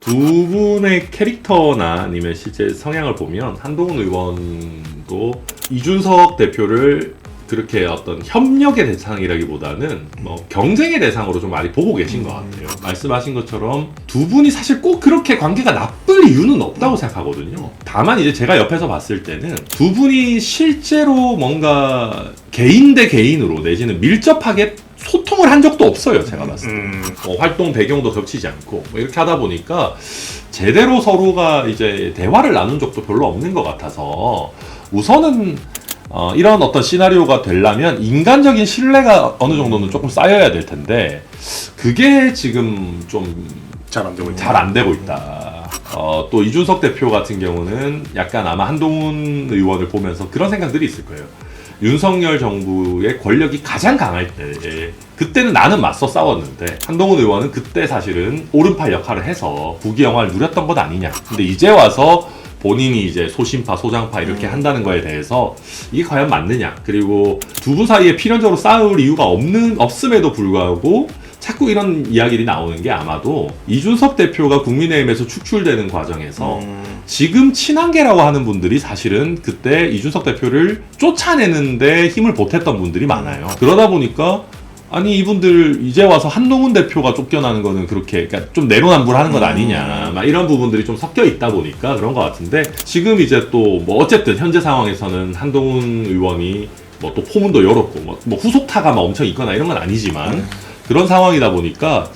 두 분의 캐릭터나 아니면 실제 성향을 보면 한동훈 의원도 이준석 대표를 그렇게 어떤 협력의 대상이라기보다는 뭐 경쟁의 대상으로 좀 많이 보고 계신 것 같아요. 말씀하신 것처럼 두 분이 사실 꼭 그렇게 관계가 나쁠 이유는 없다고 생각하거든요. 다만 이제 제가 옆에서 봤을 때는 두 분이 실제로 뭔가 개인 대 개인으로 내지는 밀접하게 소통을 한 적도 없어요. 제가 봤을 때. 활동 배경도 겹치지 않고 뭐 이렇게 하다 보니까 제대로 서로가 이제 대화를 나눈 적도 별로 없는 것 같아서 우선은 이런 어떤 시나리오가 되려면 인간적인 신뢰가 어느 정도는 조금 쌓여야 될 텐데 그게 지금 좀 잘 안 되고 있다. 또 이준석 대표 같은 경우는 약간 아마 한동훈 의원을 보면서 그런 생각들이 있을 거예요. 윤석열 정부의 권력이 가장 강할 때 그때는 나는 맞서 싸웠는데 한동훈 의원은 그때 사실은 오른팔 역할을 해서 부귀영화를 누렸던 것 아니냐. 근데 이제 와서 본인이 이제 소신파, 소장파 이렇게 한다는 거에 대해서 이게 과연 맞느냐. 그리고 두 분 사이에 필연적으로 싸울 이유가 없음에도 불구하고 자꾸 이런 이야기들이 나오는 게 아마도 이준석 대표가 국민의힘에서 축출되는 과정에서 지금 친한계라고 하는 분들이 사실은 그때 이준석 대표를 쫓아내는데 힘을 보탰던 분들이 많아요. 그러다 보니까 아니 이분들 이제 와서 한동훈 대표가 쫓겨나는 거는 그렇게 그러니까 좀 내로남불하는 것 아니냐 막 이런 부분들이 좀 섞여 있다 보니까 그런 것 같은데 지금 이제 또 뭐 어쨌든 현재 상황에서는 한동훈 의원이 뭐 또 포문도 열었고 뭐 후속타가 막 엄청 있거나 이런 건 아니지만 그런 상황이다 보니까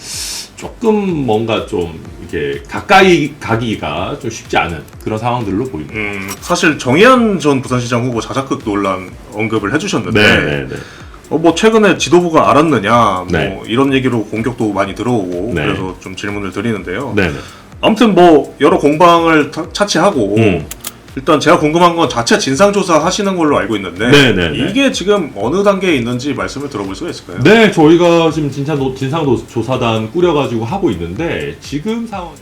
조금 뭔가 좀 이렇게 가까이 가기가 좀 쉽지 않은 그런 상황들로 보입니다. 사실 정의한 전 부산시장 후보 자작극 논란 언급을 해주셨는데 네네네. 뭐 최근에 지도부가 알았느냐 네. 뭐 이런 얘기로 공격도 많이 들어오고 네. 그래서 좀 질문을 드리는데요. 네네. 아무튼 뭐 여러 공방을 차치하고 일단 제가 궁금한 건 자체 진상조사 하시는 걸로 알고 있는데 네네네. 이게 지금 어느 단계에 있는지 말씀을 들어볼 수가 있을까요? 네, 저희가 지금 진상조사단 꾸려가지고 하고 있는데 지금 상황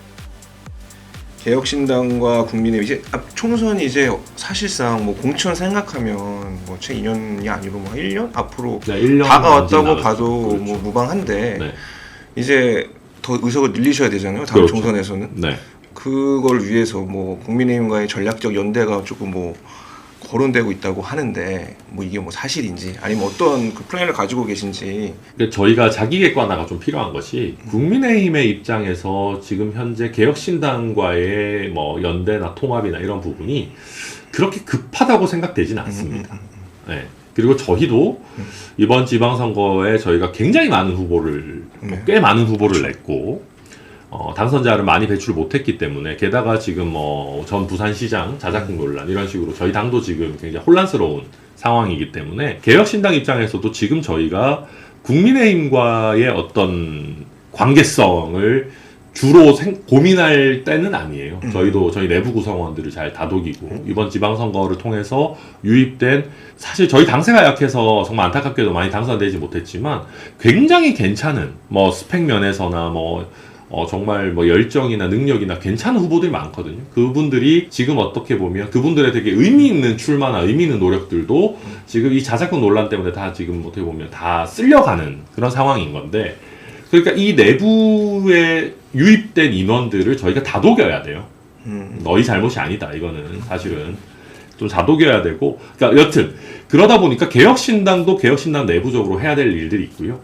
개혁신당과 국민의힘 이제 총선이 이제 사실상 뭐 공천 생각하면 뭐 채 2년이 아니고 뭐 1년 앞으로 1년 다가왔다고 봐도 그렇죠. 뭐 무방한데 네. 이제 더 의석을 늘리셔야 되잖아요. 다음 그렇죠. 총선에서는 네. 그걸 위해서 뭐 국민의힘과의 전략적 연대가 조금 뭐 거론되고 있다고 하는데 뭐 이게 뭐 사실인지 아니면 어떤 그 플랜을 가지고 계신지. 근데 저희가 자기 객관화가 좀 필요한 것이 국민의힘의 입장에서 지금 현재 개혁신당과의 뭐 연대나 통합이나 이런 부분이 그렇게 급하다고 생각되지는 않습니다. 네. 그리고 저희도 이번 지방선거에 저희가 굉장히 많은 후보를 꽤 많은 후보를 냈고 당선자를 많이 배출 못했기 때문에 게다가 지금 뭐 전 부산시장 자작극 논란 이런 식으로 저희 당도 지금 굉장히 혼란스러운 상황이기 때문에 개혁신당 입장에서도 지금 저희가 국민의힘과의 어떤 관계성을 주로 고민할 때는 아니에요. 저희도 저희 내부 구성원들을 잘 다독이고 이번 지방선거를 통해서 유입된 사실 저희 당세가 약해서 정말 안타깝게도 많이 당선되지 못했지만 굉장히 괜찮은 뭐 스펙 면에서나 뭐 정말 뭐 열정이나 능력이나 괜찮은 후보들이 많거든요. 그분들이 지금 어떻게 보면 그분들의 되게 의미 있는 출마나 의미 있는 노력들도 지금 이 자작극 논란 때문에 다 지금 어떻게 보면 다 쓸려가는 그런 상황인 건데 그러니까 이 내부에 유입된 인원들을 저희가 다독여야 돼요. 너희 잘못이 아니다. 이거는 사실은 좀 다독여야 되고 그러니까 여튼 그러다 보니까 개혁신당도 개혁신당 내부적으로 해야 될 일들이 있고요.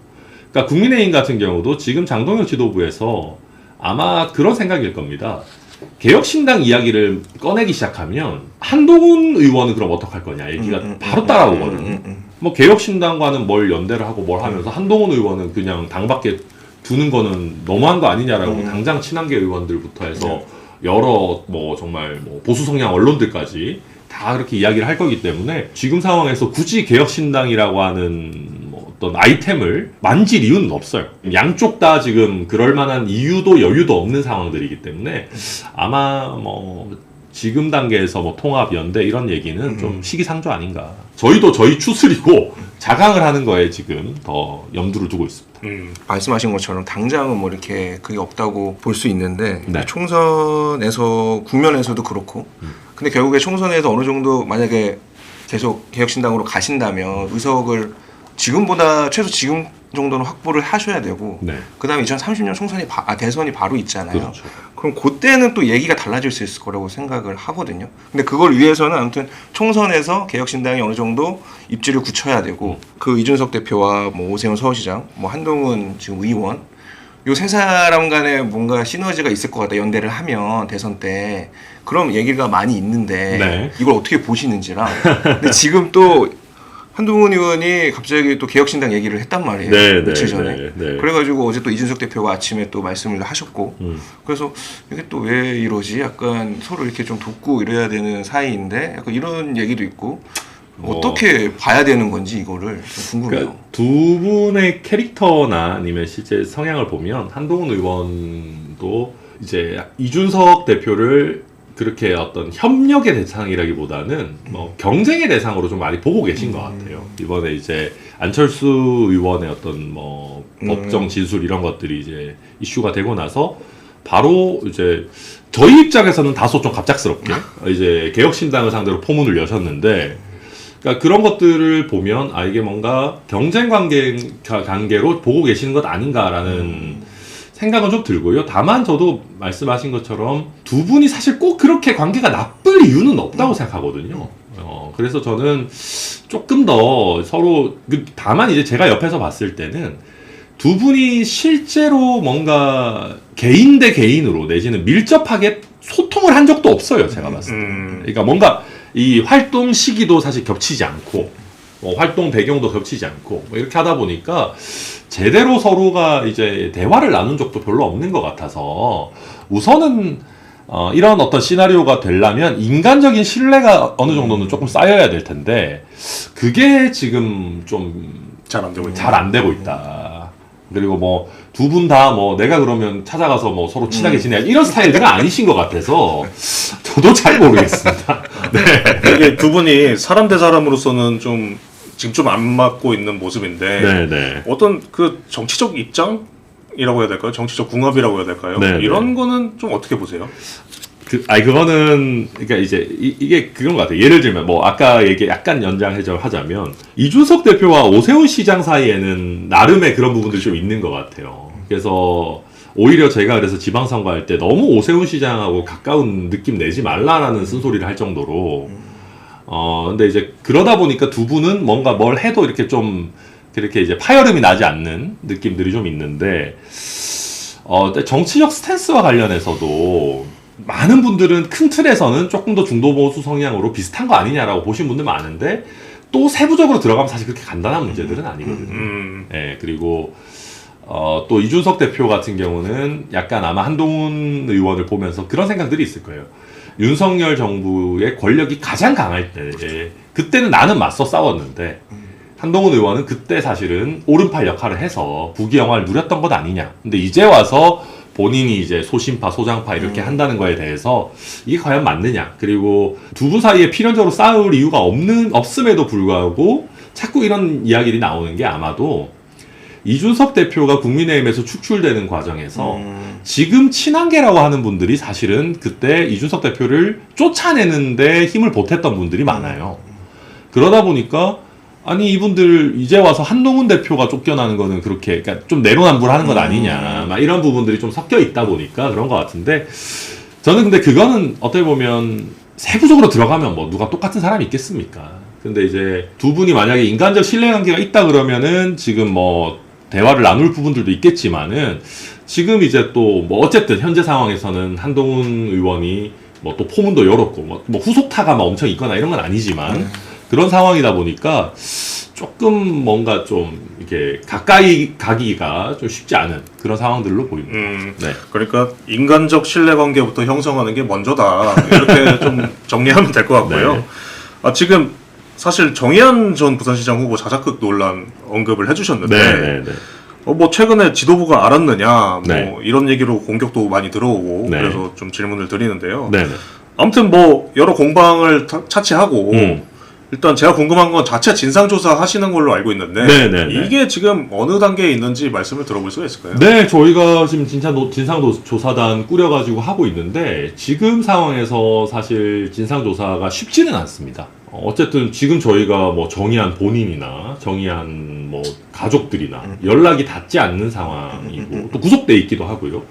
그러니까 국민의힘 같은 경우도 지금 장동혁 지도부에서 아마 그런 생각일 겁니다. 개혁신당 이야기를 꺼내기 시작하면 한동훈 의원은 그럼 어떡할 거냐 얘기가 바로 따라오거든요. 뭐 개혁신당과는 뭘 연대를 하고 뭘 하면서 한동훈 의원은 그냥 당 밖에 두는 거는 너무한 거 아니냐라고 당장 친한계 의원들부터 해서 여러 뭐 정말 뭐 보수 성향 언론들까지 다 그렇게 이야기를 할 거기 때문에 지금 상황에서 굳이 개혁신당이라고 하는 어떤 아이템을 만질 이유는 없어요. 양쪽 다 지금 그럴 만한 이유도 여유도 없는 상황들이기 때문에 아마 뭐 지금 단계에서 뭐 통합 연대 이런 얘기는 좀 시기상조 아닌가. 저희도 저희 추스리고 자강을 하는 거에 지금 더 염두를 두고 있습니다. 말씀하신 것처럼 당장은 뭐 이렇게 그게 없다고 볼 수 있는데 네. 총선에서 국면에서도 그렇고 근데 결국에 총선에서 어느 정도 만약에 계속 개혁신당으로 가신다면 의석을 지금보다 최소 지금 정도는 확보를 하셔야 되고 네. 그다음에 2030년 대선이 바로 있잖아요. 그렇죠. 그럼 그때는 또 얘기가 달라질 수 있을 거라고 생각을 하거든요. 근데 그걸 위해서는 아무튼 총선에서 개혁신당이 어느 정도 입지를 굳혀야 되고 그 이준석 대표와 뭐 오세훈 서울시장, 뭐 한동훈 지금 의원 요 세 사람 간에 뭔가 시너지가 있을 것 같다. 연대를 하면 대선 때 그럼 얘기가 많이 있는데 네. 이걸 어떻게 보시는지랑 근데 지금 또 한동훈 의원이 갑자기 또 개혁신당 얘기를 했단 말이에요. 네, 며칠 네, 전에. 네, 네. 그래가지고 어제 또 이준석 대표가 아침에 또 말씀을 하셨고 그래서 이게 또 왜 이러지? 약간 서로 이렇게 좀 돕고 이래야 되는 사이인데 약간 이런 얘기도 있고 어떻게 봐야 되는 건지 이거를 좀 궁금해요. 그러니까 두 분의 캐릭터나 아니면 실제 성향을 보면 한동훈 의원도 이제 이준석 대표를 그렇게 어떤 협력의 대상이라기보다는 뭐 경쟁의 대상으로 좀 많이 보고 계신 것 같아요. 이번에 이제 안철수 의원의 어떤 뭐 법정 진술 이런 것들이 이제 이슈가 되고 나서 바로 이제 저희 입장에서는 다소 좀 갑작스럽게 이제 개혁신당을 상대로 포문을 여셨는데, 그러니까 그런 것들을 보면 아 이게 뭔가 경쟁 관계로 보고 계시는 것 아닌가라는 생각은 좀 들고요. 다만 저도 말씀하신 것처럼 두 분이 사실 꼭 그렇게 관계가 나쁠 이유는 없다고 생각하거든요. 그래서 저는 조금 더 서로 다만 이제 제가 옆에서 봤을 때는 두 분이 실제로 뭔가 개인 대 개인으로 내지는 밀접하게 소통을 한 적도 없어요. 제가 봤을 때. 그러니까 뭔가 이 활동 시기도 사실 겹치지 않고 활동 배경도 겹치지 않고 뭐 이렇게 하다 보니까 제대로 서로가 이제 대화를 나눈 적도 별로 없는 것 같아서 우선은 이런 어떤 시나리오가 되려면 인간적인 신뢰가 어느 정도는 조금 쌓여야 될 텐데 그게 지금 좀 잘 안 되고 있다. 잘 안 되고 있다. 그리고 뭐 두 분 다 뭐 내가 그러면 찾아가서 뭐 서로 친하게 지내야 이런 스타일들은 아니신 것 같아서 저도 잘 모르겠습니다. 네. 이게 두 분이 사람 대 사람으로서는 좀 지금 좀 안 맞고 있는 모습인데 네, 네. 어떤 그 정치적 입장이라고 해야 될까요? 정치적 궁합이라고 해야 될까요? 네, 이런 거는 좀 어떻게 보세요? 그거는, 그러니까 이제, 이게 그런 것 같아요. 예를 들면, 뭐, 아까 얘기 약간 연장하자면, 이준석 대표와 오세훈 시장 사이에는 나름의 그런 부분들이 좀 있는 것 같아요. 그래서, 오히려 제가 그래서 지방선거 할 때 너무 오세훈 시장하고 가까운 느낌 내지 말라라는 쓴소리를 할 정도로, 근데 이제 그러다 보니까 두 분은 뭔가 뭘 해도 이렇게 좀, 그렇게 이제 파열음이 나지 않는 느낌들이 좀 있는데, 정치적 스탠스와 관련해서도, 많은 분들은 큰 틀에서는 조금 더 중도 보수 성향으로 비슷한 거 아니냐라고 보신 분들 많은데 또 세부적으로 들어가면 사실 그렇게 간단한 문제들은 아니거든요. 예, 그리고 또 이준석 대표 같은 경우는 약간 아마 한동훈 의원을 보면서 그런 생각들이 있을 거예요. 윤석열 정부의 권력이 가장 강할 때 그때는 나는 맞서 싸웠는데 한동훈 의원은 그때 사실은 오른팔 역할을 해서 부귀영화를 누렸던 것 아니냐. 근데 이제 와서 본인이 이제 소신파, 소장파 이렇게 한다는 거에 대해서 이게 과연 맞느냐. 그리고 두 분 사이에 필연적으로 싸울 이유가 없음에도 불구하고 자꾸 이런 이야기들이 나오는 게 아마도 이준석 대표가 국민의힘에서 축출되는 과정에서 지금 친한계라고 하는 분들이 사실은 그때 이준석 대표를 쫓아내는데 힘을 보탰던 분들이 많아요. 그러다 보니까 아니 이분들 이제 와서 한동훈 대표가 쫓겨나는 거는 그렇게 그러니까 좀 내로남불하는 것 아니냐 막 이런 부분들이 좀 섞여 있다 보니까 그런 것 같은데 저는 근데 그거는 어떻게 보면 세부적으로 들어가면 뭐 누가 똑같은 사람이 있겠습니까? 근데 이제 두 분이 만약에 인간적 신뢰관계가 있다 그러면은 지금 뭐 대화를 나눌 부분들도 있겠지만은 지금 이제 또 뭐 어쨌든 현재 상황에서는 한동훈 의원이 뭐 또 포문도 열었고 뭐 후속타가 막 엄청 있거나 이런 건 아니지만 그런 상황이다 보니까 조금 뭔가 좀 이렇게 가까이 가기가 좀 쉽지 않은 그런 상황들로 보입니다. 네. 그러니까 인간적 신뢰관계부터 형성하는 게 먼저다. 이렇게 좀 정리하면 될 것 같고요. 네. 지금 사실 정의안 전 부산시장 후보 자작극 논란 언급을 해주셨는데 네. 뭐 최근에 지도부가 알았느냐 뭐 네. 이런 얘기로 공격도 많이 들어오고 네. 그래서 좀 질문을 드리는데요. 네. 아무튼 뭐 여러 공방을 차치하고 일단 제가 궁금한 건 자체 진상조사 하시는 걸로 알고 있는데 네. 이게 지금 어느 단계에 있는지 말씀을 들어볼 수가 있을까요? 네, 저희가 지금 진상조사단 꾸려가지고 하고 있는데 지금 상황에서 사실 진상조사가 쉽지는 않습니다. 어쨌든 지금 저희가 뭐 정의한 본인이나 정의한 뭐 가족들이나 연락이 닿지 않는 상황이고 또 구속돼 있기도 하고요.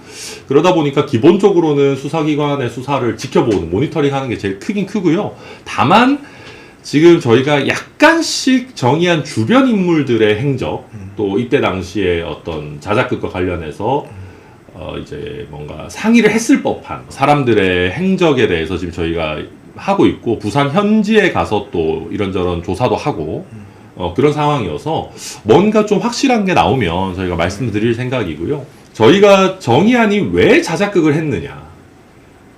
그러다 보니까 기본적으로는 수사기관의 수사를 지켜보는 모니터링하는 게 제일 크긴 크고요. 다만 지금 저희가 약간씩 정의한 주변 인물들의 행적 또 이때 당시에 어떤 자작극과 관련해서 이제 뭔가 상의를 했을 법한 사람들의 행적에 대해서 지금 저희가 하고 있고 부산 현지에 가서 또 이런저런 조사도 하고 그런 상황이어서 뭔가 좀 확실한 게 나오면 저희가 말씀드릴 생각이고요. 저희가 정의안이 왜 자작극을 했느냐.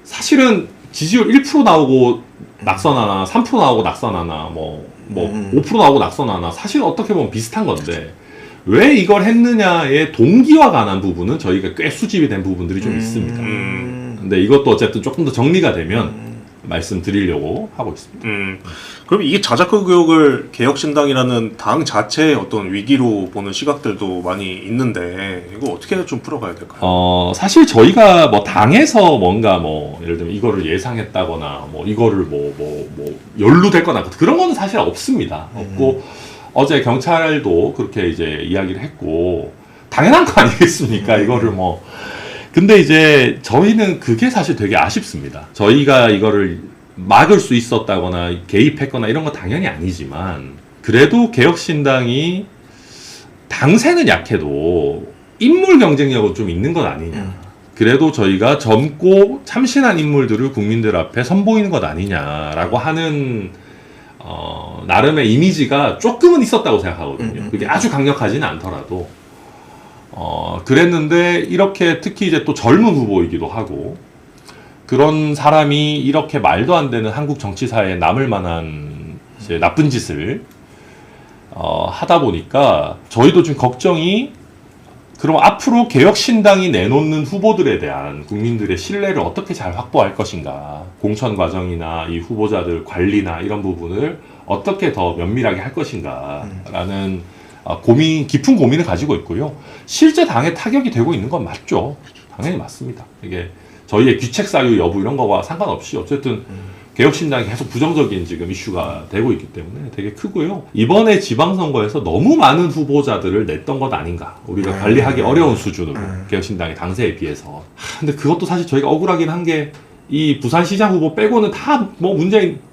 사실은 지지율 1% 나오고 낙선하나 3% 나오고 낙선하나 뭐 5% 나오고 낙선하나 사실 어떻게 보면 비슷한 건데 왜 이걸 했느냐의 동기와 관한 부분은 저희가 꽤 수집이 된 부분들이 좀 있습니다. 근데 이것도 어쨌든 조금 더 정리가 되면 말씀드리려고 하고 있습니다. 그럼 이게 자작극 의혹을 개혁신당이라는 당 자체의 어떤 위기로 보는 시각들도 많이 있는데 이거 어떻게 좀 풀어가야 될까요? 사실 저희가 뭐 당에서 뭔가 뭐 예를 들면 이거를 예상했다거나 뭐 이거를 뭐 연루됐거나 그런 거는 사실 없습니다. 없고 어제 경찰도 그렇게 이제 이야기를 했고 당연한 거 아니겠습니까? 이거를 뭐 근데 이제 저희는 그게 사실 되게 아쉽습니다. 저희가 이거를 막을 수 있었다거나 개입했거나 이런 건 당연히 아니지만 그래도 개혁신당이 당세는 약해도 인물 경쟁력은 좀 있는 것 아니냐. 그래도 저희가 젊고 참신한 인물들을 국민들 앞에 선보이는 것 아니냐라고 하는 나름의 이미지가 조금은 있었다고 생각하거든요. 그게 아주 강력하지는 않더라도 그랬는데 이렇게 특히 이제 또 젊은 후보이기도 하고 그런 사람이 이렇게 말도 안 되는 한국 정치사에 남을 만한 이제 나쁜 짓을 하다 보니까 저희도 좀 걱정이 그럼 앞으로 개혁신당이 내놓는 후보들에 대한 국민들의 신뢰를 어떻게 잘 확보할 것인가 공천 과정이나 이 후보자들 관리나 이런 부분을 어떻게 더 면밀하게 할 것인가 라는 깊은 고민을 가지고 있고요. 실제 당에 타격이 되고 있는 건 맞죠. 당연히 맞습니다. 이게 저희의 귀책 사유 여부 이런 거와 상관없이 어쨌든 개혁신당이 계속 부정적인 지금 이슈가 되고 있기 때문에 되게 크고요. 이번에 지방선거에서 너무 많은 후보자들을 냈던 것 아닌가. 우리가 관리하기 어려운 수준으로 개혁신당의 당세에 비해서. 근데 그것도 사실 저희가 억울하긴 한 게 이 부산시장 후보 빼고는 다 뭐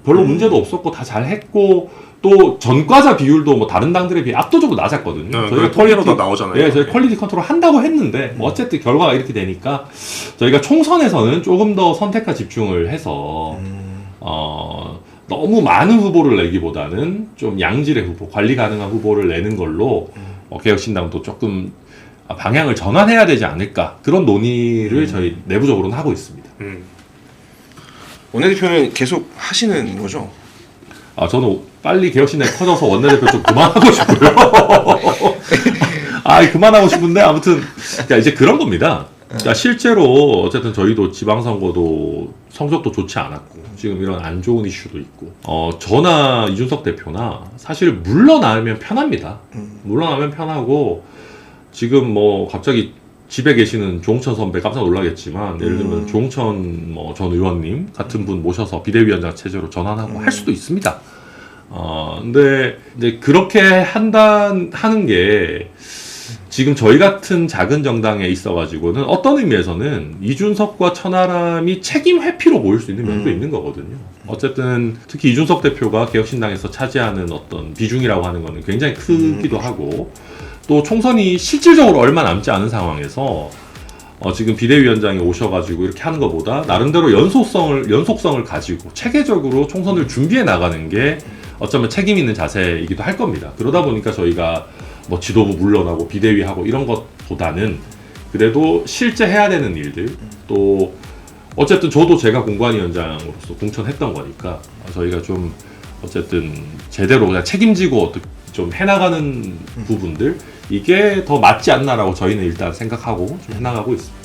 별로 문제도 없었고 다 잘했고 또 전과자 비율도 뭐 다른 당들에 비해 압도적으로 낮았거든요. 저희가 퀄리티로 나오잖아요. 네, 저희 퀄리티 컨트롤 한다고 했는데 뭐 어쨌든 결과가 이렇게 되니까 저희가 총선에서는 조금 더 선택과 집중을 해서 너무 많은 후보를 내기보다는 좀 양질의 후보, 관리 가능한 후보를 내는 걸로 개혁신당도 조금 방향을 전환해야 되지 않을까 그런 논의를 저희 내부적으로는 하고 있습니다. 원내대표는 계속 하시는 거죠? 저는 빨리 개혁신당이 커져서 원내대표 좀 그만하고 싶고요. 그만하고 싶은데 아무튼 그러니까 이제 그런 겁니다. 그러니까 실제로 어쨌든 저희도 지방선거도 성적도 좋지 않았고 지금 이런 안 좋은 이슈도 있고 저나 이준석 대표나 사실 물러나면 편합니다. 물러나면 편하고 지금 뭐 갑자기 집에 계시는 조홍천 선배 깜짝 놀라겠지만 예를 들면 조홍천 전 의원님 같은 분 모셔서 비대위원장 체제로 전환하고 할 수도 있습니다. 근데 이제 그렇게 하는 게 지금 저희 같은 작은 정당에 있어가지고는 어떤 의미에서는 이준석과 천하람이 책임 회피로 보일 수 있는 면도 있는 거거든요. 어쨌든 특히 이준석 대표가 개혁신당에서 차지하는 어떤 비중이라고 하는 거는 굉장히 크기도 하고 또 총선이 실질적으로 얼마 남지 않은 상황에서 지금 비대위원장이 오셔가지고 이렇게 하는 것보다 나름대로 연속성을 가지고 체계적으로 총선을 준비해 나가는 게 어쩌면 책임 있는 자세이기도 할 겁니다. 그러다 보니까 저희가 뭐 지도부 물러나고 비대위하고 이런 것보다는 그래도 실제 해야 되는 일들 또 어쨌든 저도 제가 공관위원장으로서 공천했던 거니까 저희가 좀 어쨌든 제대로 그냥 책임지고 좀 해나가는 부분들 이게 더 맞지 않나라고 저희는 일단 생각하고 좀 해나가고 있습니다.